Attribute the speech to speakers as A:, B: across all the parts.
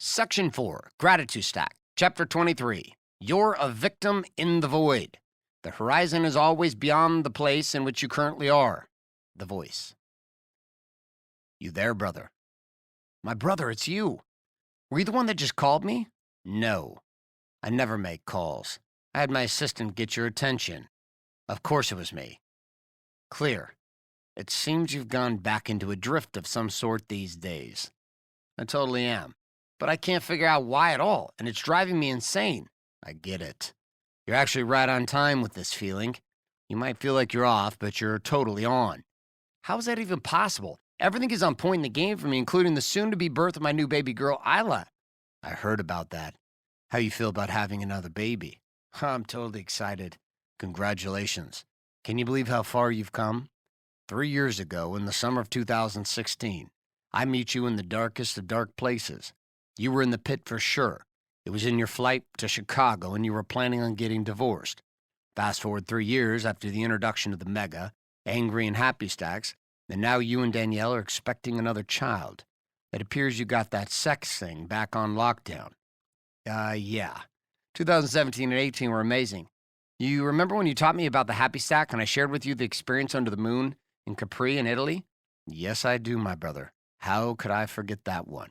A: Section 4, Gratitude Stack, Chapter 23. You're a victim in the void. The horizon is always beyond the place in which you currently are. The voice. You there, brother? My brother, it's you. Were you the one that just called me? No. I never make calls. I had my assistant get your attention. Of course it was me. Clear. It seems you've gone back into a drift of some sort these days. I totally am. But I can't figure out why at all, and it's driving me insane. I get it. You're actually right on time with this feeling. You might feel like you're off, but you're totally on. How is that even possible? Everything is on point in the game for me, including the soon-to-be birth of my new baby girl, Isla. I heard about that. How you feel about having another baby? I'm totally excited. Congratulations. Can you believe how far you've come? 3 years ago, in the summer of 2016, I meet you in the darkest of dark places. You were in the pit for sure. It was in your flight to Chicago, and you were planning on getting divorced. Fast forward 3 years after the introduction of the Mega, Angry and Happy Stacks, and now you and Danielle are expecting another child. It appears you got that sex thing back on lockdown. Yeah. 2017 and 18 were amazing. You remember when you taught me about the Happy Stack and I shared with you the experience under the moon in Capri in Italy? Yes, I do, my brother. How could I forget that one?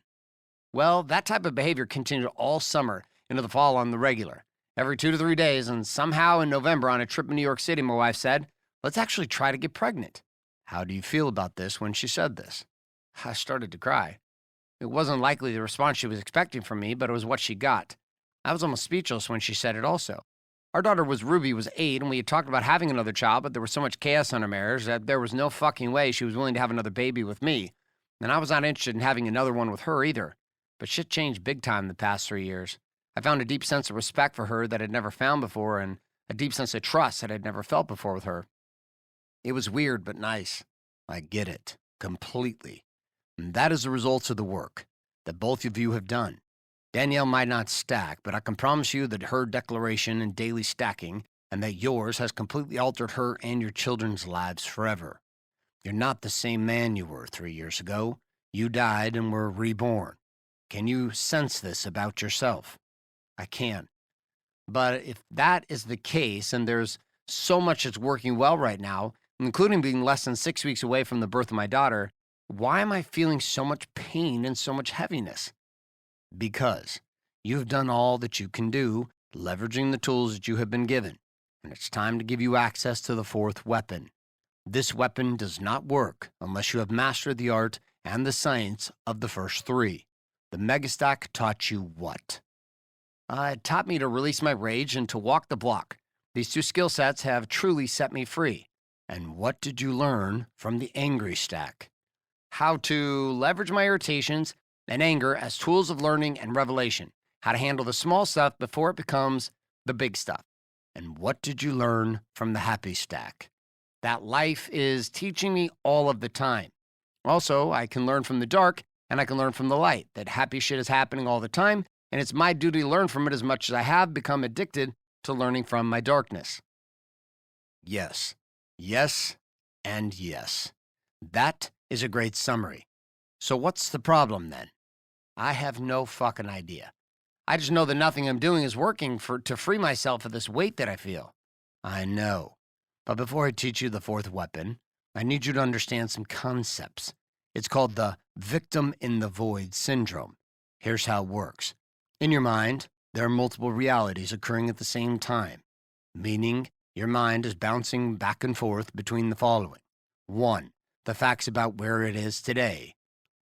A: Well, that type of behavior continued all summer into the fall on the regular. Every 2 to 3 days, and somehow in November on a trip in New York City, my wife said, let's actually try to get pregnant. How do you feel about this when she said this? I started to cry. It wasn't likely the response she was expecting from me, but it was what she got. I was almost speechless when she said it also. Our daughter Ruby was 8, and we had talked about having another child, but there was so much chaos on our marriage that there was no fucking way she was willing to have another baby with me. And I was not interested in having another one with her either. But shit changed big time the past 3 years. I found a deep sense of respect for her that I'd never found before, and a deep sense of trust that I'd never felt before with her. It was weird but nice. I get it. Completely. And that is the results of the work that both of you have done. Danielle might not stack, but I can promise you that her declaration and daily stacking, and that yours, has completely altered her and your children's lives forever. You're not the same man you were 3 years ago. You died and were reborn. Can you sense this about yourself? I can. But if that is the case, and there's so much that's working well right now, including being less than 6 weeks away from the birth of my daughter, why am I feeling so much pain and so much heaviness? Because you've done all that you can do, leveraging the tools that you have been given, and it's time to give you access to the fourth weapon. This weapon does not work unless you have mastered the art and the science of the first 3. The Megastack taught you what? It taught me to release my rage and to walk the block. These 2 skill sets have truly set me free. And what did you learn from the Angry Stack? How to leverage my irritations and anger as tools of learning and revelation. How to handle the small stuff before it becomes the big stuff. And what did you learn from the Happy Stack? That life is teaching me all of the time. Also, I can learn from the dark, and I can learn from the light, that happy shit is happening all the time, and it's my duty to learn from it as much as I have become addicted to learning from my darkness. Yes, yes, and yes. That is a great summary. So what's the problem then? I have no fucking idea. I just know that nothing I'm doing is working to free myself of this weight that I feel. I know. But before I teach you the fourth weapon, I need you to understand some concepts. It's called the victim in the void syndrome. Here's how it works. In your mind, there are multiple realities occurring at the same time, meaning your mind is bouncing back and forth between the following. 1, the facts about where it is today.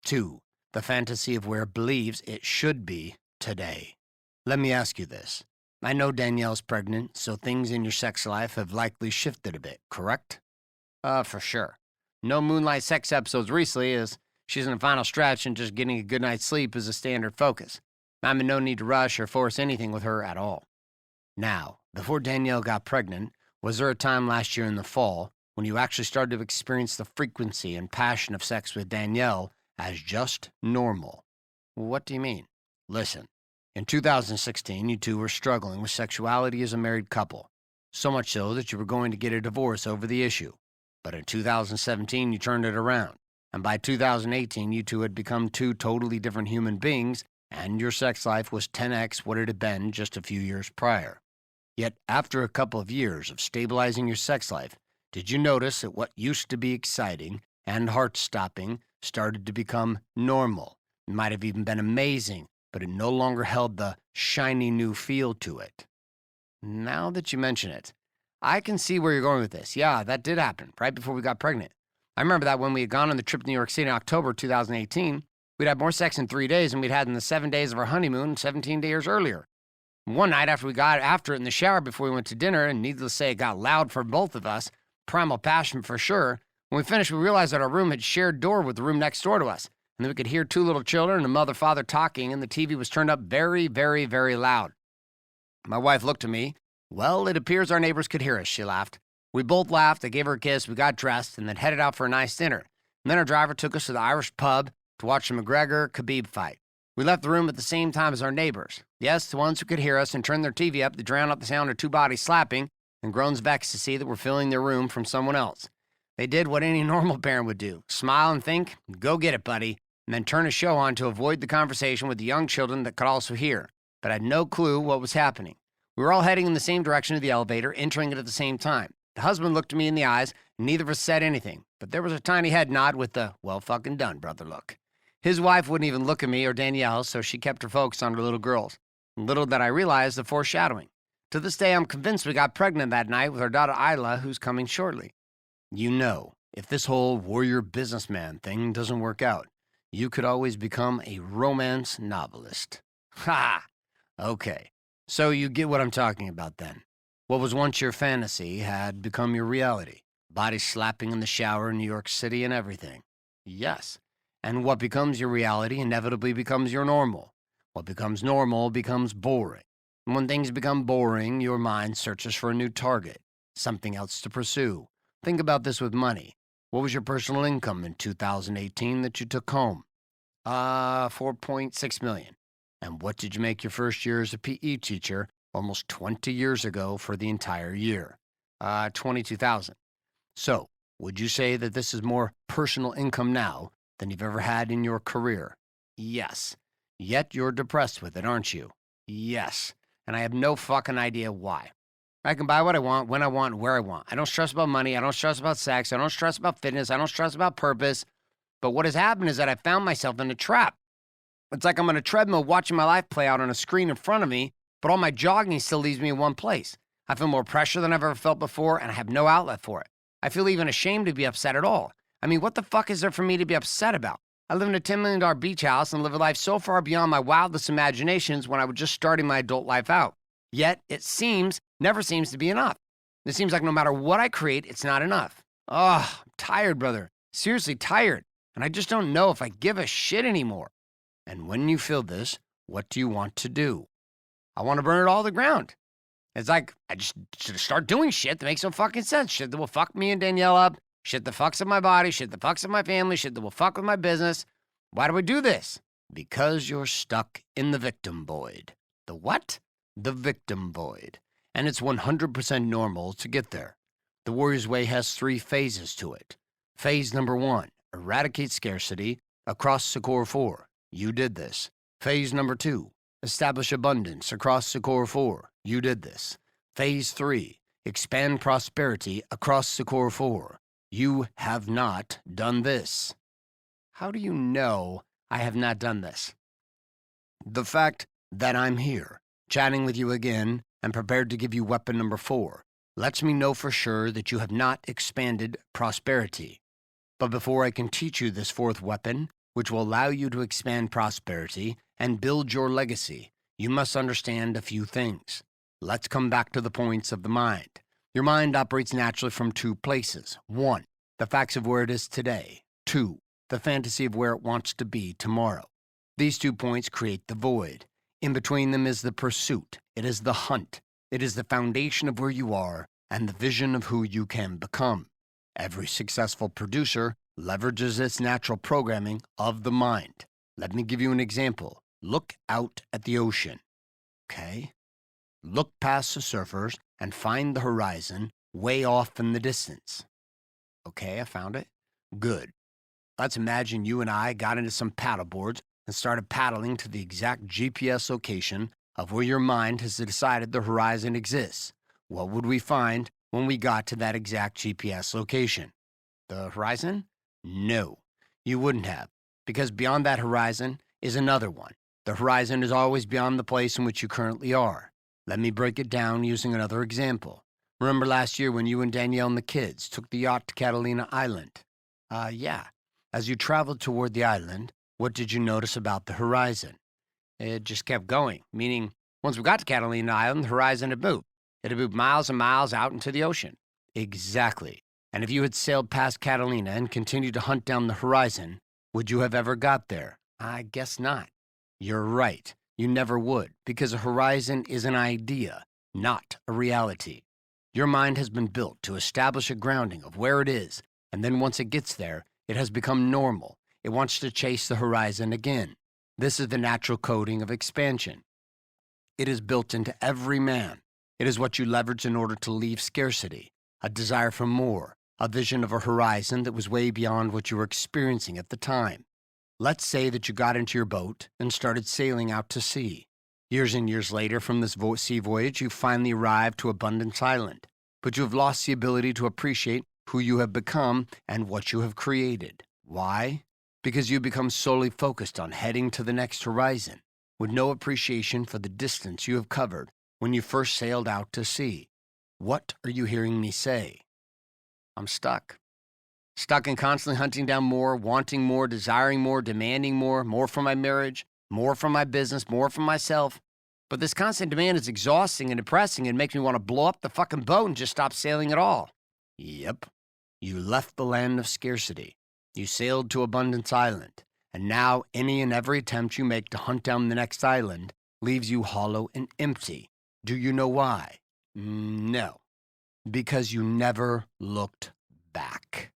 A: 2, the fantasy of where it believes it should be today. Let me ask you this. I know Danielle's pregnant, so things in your sex life have likely shifted a bit, correct? For sure. No moonlight sex episodes recently, as she's in the final stretch and just getting a good night's sleep is a standard focus. I'm in no need to rush or force anything with her at all. Now, before Danielle got pregnant, was there a time last year in the fall when you actually started to experience the frequency and passion of sex with Danielle as just normal? What do you mean? Listen, in 2016, you two were struggling with sexuality as a married couple, so much so that you were going to get a divorce over the issue. But in 2017, you turned it around, and by 2018, you two had become 2 totally different human beings and your sex life was 10x what it had been just a few years prior. Yet, after a couple of years of stabilizing your sex life, did you notice that what used to be exciting and heart-stopping started to become normal? It might have even been amazing, but it no longer held the shiny new feel to it. Now that you mention it, I can see where you're going with this. Yeah, that did happen right before we got pregnant. I remember that when we had gone on the trip to New York City in October 2018, we'd had more sex in 3 days than we'd had in the 7 days of our honeymoon 17 years earlier. One night after we got after it in the shower before we went to dinner, and needless to say, it got loud for both of us, primal passion for sure, when we finished, we realized that our room had shared door with the room next door to us, and then we could hear 2 little children and a mother-father talking, and the TV was turned up very, very, very loud. My wife looked at me. Well, it appears our neighbors could hear us, she laughed. We both laughed, I gave her a kiss, we got dressed, and then headed out for a nice dinner. And then our driver took us to the Irish pub to watch the McGregor-Khabib fight. We left the room at the same time as our neighbors. Yes, the ones who could hear us and turned their TV up to drown out the sound of 2 bodies slapping and groans of ecstasy that were filling their room from someone else. They did what any normal parent would do, smile and think, go get it, buddy, and then turn a show on to avoid the conversation with the young children that could also hear, but had no clue what was happening. We were all heading in the same direction of the elevator, entering it at the same time. The husband looked at me in the eyes, and neither of us said anything, but there was a tiny head nod with the, well fucking done, brother look. His wife wouldn't even look at me or Danielle, so she kept her focus on her little girls. Little did I realize the foreshadowing. To this day, I'm convinced we got pregnant that night with our daughter Isla, who's coming shortly. You know, if this whole warrior businessman thing doesn't work out, you could always become a romance novelist. Ha! Okay, so you get what I'm talking about then. What was once your fantasy had become your reality. Body slapping in the shower in New York City and everything. Yes. And what becomes your reality inevitably becomes your normal. What becomes normal becomes boring. And when things become boring, your mind searches for a new target, something else to pursue. Think about this with money. What was your personal income in 2018 that you took home? 4.6 million. And what did you make your first year as a PE teacher almost 20 years ago for the entire year? 22,000. So, would you say that this is more personal income now than you've ever had in your career? Yes. Yet you're depressed with it, aren't you? Yes. And I have no fucking idea why. I can buy what I want, when I want, where I want. I don't stress about money. I don't stress about sex. I don't stress about fitness. I don't stress about purpose. But what has happened is that I found myself in a trap. It's like I'm on a treadmill watching my life play out on a screen in front of me, but all my jogging still leaves me in one place. I feel more pressure than I've ever felt before, and I have no outlet for it. I feel even ashamed to be upset at all. I mean, what the fuck is there for me to be upset about? I live in a $10 million beach house and live a life so far beyond my wildest imaginations when I was just starting my adult life out. Yet, it never seems to be enough. It seems like no matter what I create, it's not enough. Oh, I'm tired, brother. Seriously tired. And I just don't know if I give a shit anymore. And when you feel this, what do you want to do? I want to burn it all to the ground. It's like, I just should start doing shit that makes no fucking sense. Shit that will fuck me and Danielle up. Shit that fucks up my body. Shit that fucks up my family. Shit that will fuck with my business. Why do I do this? Because you're stuck in the victim void. The what? The victim void. And it's 100% normal to get there. The Warrior's Way has 3 phases to it. Phase number 1, eradicate scarcity across the core 4. You did this. Phase number 2, establish abundance across the core 4. You did this. Phase 3, expand prosperity across the core 4. You have not done this. How do you know I have not done this? The fact that I'm here, chatting with you again, and prepared to give you weapon number 4, lets me know for sure that you have not expanded prosperity. But before I can teach you this 4th weapon, which will allow you to expand prosperity and build your legacy, you must understand a few things. Let's come back to the points of the mind. Your mind operates naturally from 2 places. 1, the facts of where it is today. 2, the fantasy of where it wants to be tomorrow. These 2 points create the void. In between them is the pursuit. It is the hunt. It is the foundation of where you are and the vision of who you can become. Every successful producer leverages its natural programming of the mind. Let me give you an example. Look out at the ocean. Okay? Look past the surfers and find the horizon way off in the distance. Okay, I found it. Good. Let's imagine you and I got into some paddle boards, and started paddling to the exact GPS location of where your mind has decided the horizon exists, what would we find when we got to that exact GPS location? The horizon? No, you wouldn't have, because beyond that horizon is another one. The horizon is always beyond the place in which you currently are. Let me break it down using another example. Remember last year when you and Danielle and the kids took the yacht to Catalina Island? Yeah. As you traveled toward the island, what did you notice about the horizon? It just kept going, meaning once we got to Catalina Island, the horizon had moved. It had moved miles and miles out into the ocean. Exactly. And if you had sailed past Catalina and continued to hunt down the horizon, would you have ever got there? I guess not. You're right. You never would, because a horizon is an idea, not a reality. Your mind has been built to establish a grounding of where it is, and then once it gets there, it has become normal. It wants to chase the horizon again. This is the natural coding of expansion. It is built into every man. It is what you leverage in order to leave scarcity, a desire for more, a vision of a horizon that was way beyond what you were experiencing at the time. Let's say that you got into your boat and started sailing out to sea. Years and years later from this sea voyage, you finally arrived to Abundance Island, but you have lost the ability to appreciate who you have become and what you have created. Why? Because you become solely focused on heading to the next horizon, with no appreciation for the distance you have covered when you first sailed out to sea. What are you hearing me say? I'm stuck. Stuck in constantly hunting down more, wanting more, desiring more, demanding more from my marriage, more from my business, more from myself. But this constant demand is exhausting and depressing and makes me want to blow up the fucking boat and just stop sailing at all. Yep. You left the land of scarcity. You sailed to Abundance Island. And now any and every attempt you make to hunt down the next island leaves you hollow and empty. Do you know why? No. Because you never looked back.